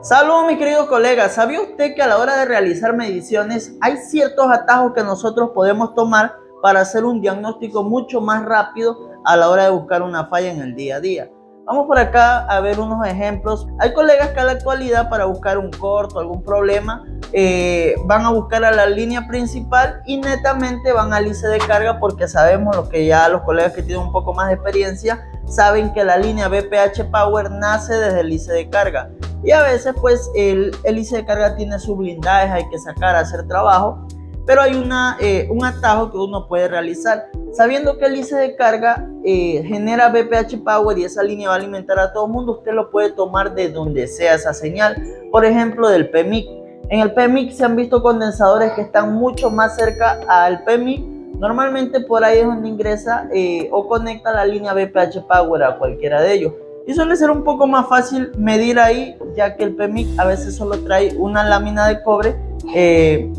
Saludos mis queridos colegas, ¿sabía usted que a la hora de realizar mediciones hay ciertos atajos que nosotros podemos tomar para hacer un diagnóstico mucho más rápido a la hora de buscar una falla en el día a día? Vamos por acá a ver unos ejemplos. Hay colegas que a la actualidad para buscar un corto, algún problema, van a buscar a la línea principal y netamente van al IC de carga porque sabemos lo que ya los colegas que tienen un poco más de experiencia saben que la línea BPH Power nace desde el IC de carga. Y a veces pues el IC de carga tiene sus blindajes, hay que sacar, hacer trabajo, pero hay un atajo que uno puede realizar. Sabiendo que el IC de carga genera BPH Power y esa línea va a alimentar a todo el mundo, usted lo puede tomar de donde sea esa señal, por ejemplo del PMIC. En el PMIC se han visto condensadores que están mucho más cerca al PMIC. Normalmente por ahí es donde ingresa o conecta la línea BPH Power a cualquiera de ellos. Y suele ser un poco más fácil medir ahí, ya que el PMIC a veces solo trae una lámina de cobre.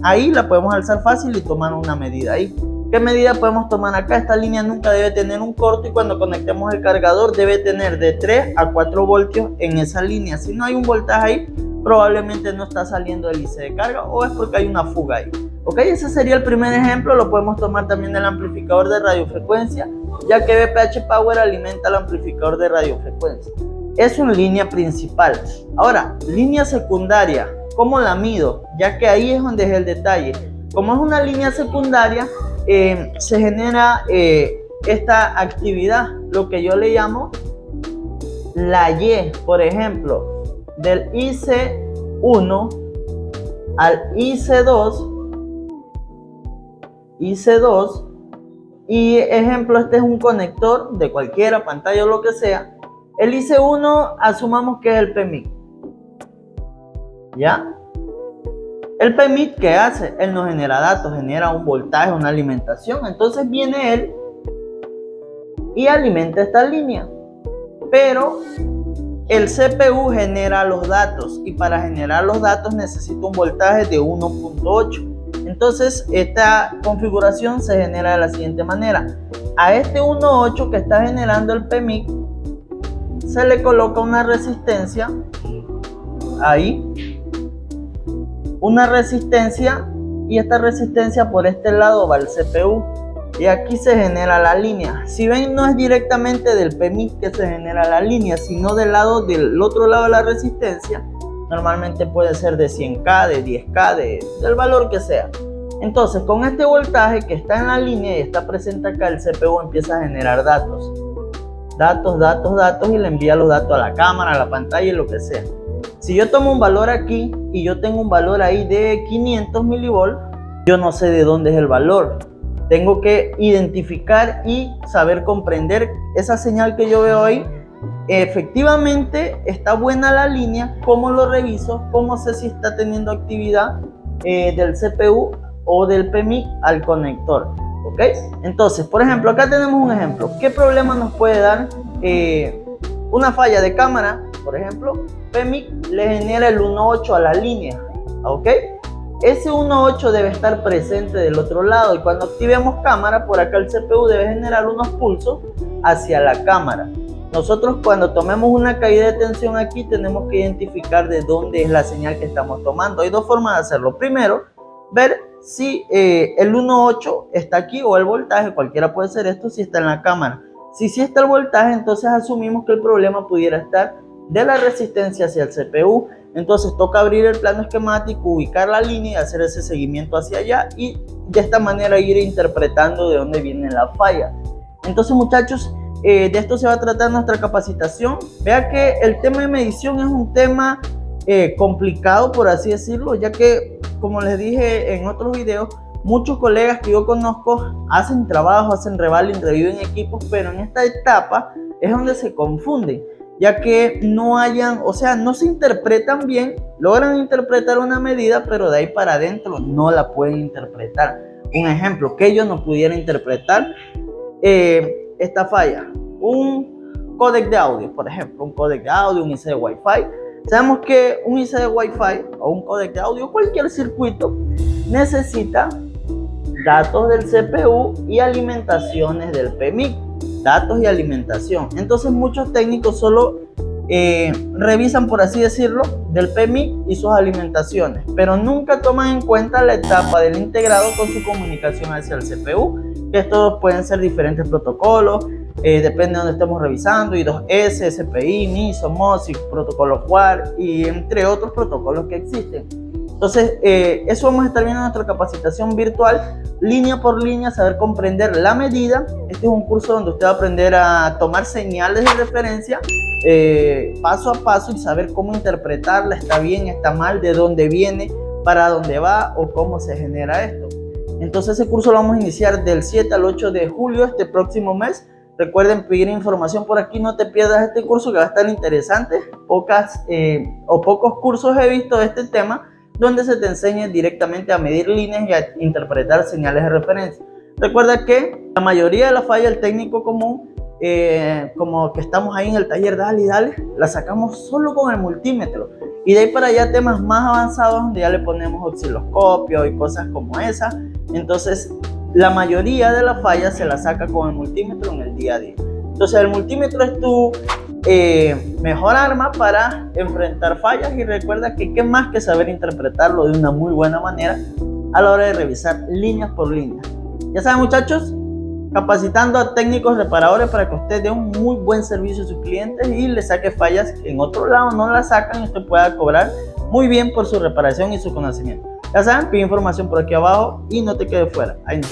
Ahí la podemos alzar fácil y tomar una medida ahí. ¿Qué medida podemos tomar acá? Esta línea nunca debe tener un corto y cuando conectemos el cargador debe tener de 3 a 4 voltios en esa línea. Si no hay un voltaje ahí, probablemente no está saliendo el IC de carga o es porque hay una fuga ahí. Ok, ese sería el primer ejemplo. Lo podemos tomar también del amplificador de radiofrecuencia, ya que BPH Power alimenta el amplificador de radiofrecuencia. Es una línea principal. Ahora, línea secundaria, ¿cómo la mido? Ya que ahí es donde es el detalle. Como es una línea secundaria, se genera esta actividad, lo que yo le llamo la Y, por ejemplo, del IC1 al IC2, y ejemplo, este es un conector de cualquiera, pantalla o lo que sea. El IC1 asumamos que es el PMIC, ¿ya? El PMIC, ¿qué hace? Él no genera datos, genera un voltaje, una alimentación. Entonces viene él y alimenta esta línea. Pero el CPU genera los datos y para generar los datos necesita un voltaje de 1.8. Entonces esta configuración se genera de la siguiente manera. A este 1.8 que está generando el PMIC se le coloca una resistencia ahí. Una resistencia y esta resistencia por este lado va al CPU y aquí se genera la línea. Si ven, no es directamente del PMIC que se genera la línea, sino del otro lado de la resistencia. Normalmente puede ser de 100K, de 10K, del valor que sea. Entonces con este voltaje que está en la línea y está presente acá, el CPU empieza a generar datos y le envía los datos a la cámara, a la pantalla y lo que sea. Si yo tomo un valor aquí y yo tengo un valor ahí de 500 milivolts, yo no sé de dónde es el valor. Tengo que identificar y saber comprender esa señal que yo veo ahí. Efectivamente está buena la línea. ¿Cómo lo reviso? ¿Cómo sé si está teniendo actividad del CPU o del PMIC al conector? ¿Ok? Entonces, por ejemplo, acá tenemos un ejemplo. ¿Qué problema nos puede dar una falla de cámara? Por ejemplo, PMIC le genera el 1.8 a la línea, ¿ok? Ese 1.8 debe estar presente del otro lado y cuando activemos cámara, por acá el CPU debe generar unos pulsos hacia la cámara. Nosotros cuando tomemos una caída de tensión aquí tenemos que identificar de dónde es la señal que estamos tomando. Hay dos formas de hacerlo. Primero, ver si el 1.8 está aquí o el voltaje, cualquiera puede ser esto, si está en la cámara. Si sí está el voltaje, entonces asumimos que el problema pudiera estar de la resistencia hacia el CPU. Entonces toca abrir el plano esquemático, ubicar la línea y hacer ese seguimiento hacia allá y de esta manera ir interpretando de dónde viene la falla. Entonces muchachos, de esto se va a tratar nuestra capacitación. Vea que el tema de medición es un tema complicado, por así decirlo, ya que como les dije en otros videos, muchos colegas que yo conozco hacen trabajo, hacen revaling, reviven equipos, pero en esta etapa es donde se confunden, ya que no se interpretan bien, logran interpretar una medida, pero de ahí para adentro no la pueden interpretar. Un ejemplo, que yo no pudiera interpretar esta falla, un códec de audio, por ejemplo, un códec de audio, un IC de Wi-Fi. Sabemos que un IC de Wi-Fi o un códec de audio, cualquier circuito, necesita datos del CPU y alimentaciones del PMIC. Datos y alimentación. Entonces muchos técnicos solo revisan, por así decirlo, del PMI y sus alimentaciones, pero nunca toman en cuenta la etapa del integrado con su comunicación hacia el CPU, que estos pueden ser diferentes protocolos, depende de donde estemos revisando, I2S, SPI, MISO, MOSIC, protocolo WAR y entre otros protocolos que existen. Entonces, eso vamos a estar viendo en nuestra capacitación virtual, línea por línea, saber comprender la medida. Este es un curso donde usted va a aprender a tomar señales de referencia paso a paso y saber cómo interpretarla, está bien, está mal, de dónde viene, para dónde va o cómo se genera esto. Entonces, ese curso lo vamos a iniciar del 7 al 8 de julio, este próximo mes. Recuerden pedir información por aquí, no te pierdas este curso que va a estar interesante. Pocos cursos he visto de este tema donde se te enseña directamente a medir líneas y a interpretar señales de referencia. Recuerda que la mayoría de la falla, el técnico común, como que estamos ahí en el taller, dale y dale, la sacamos solo con el multímetro. Y de ahí para allá temas más avanzados donde ya le ponemos osciloscopio y cosas como esa. Entonces, la mayoría de las fallas se la saca con el multímetro en el día a día. Entonces, el multímetro es tu mejor arma para enfrentar fallas, y recuerda que qué más que saber interpretarlo de una muy buena manera a la hora de revisar líneas por línea. Ya saben, muchachos, capacitando a técnicos reparadores para que usted dé un muy buen servicio a sus clientes y le saque fallas que en otro lado no la sacan y usted pueda cobrar muy bien por su reparación y su conocimiento. Ya saben, pide información por aquí abajo y no te quedes fuera. Ahí no.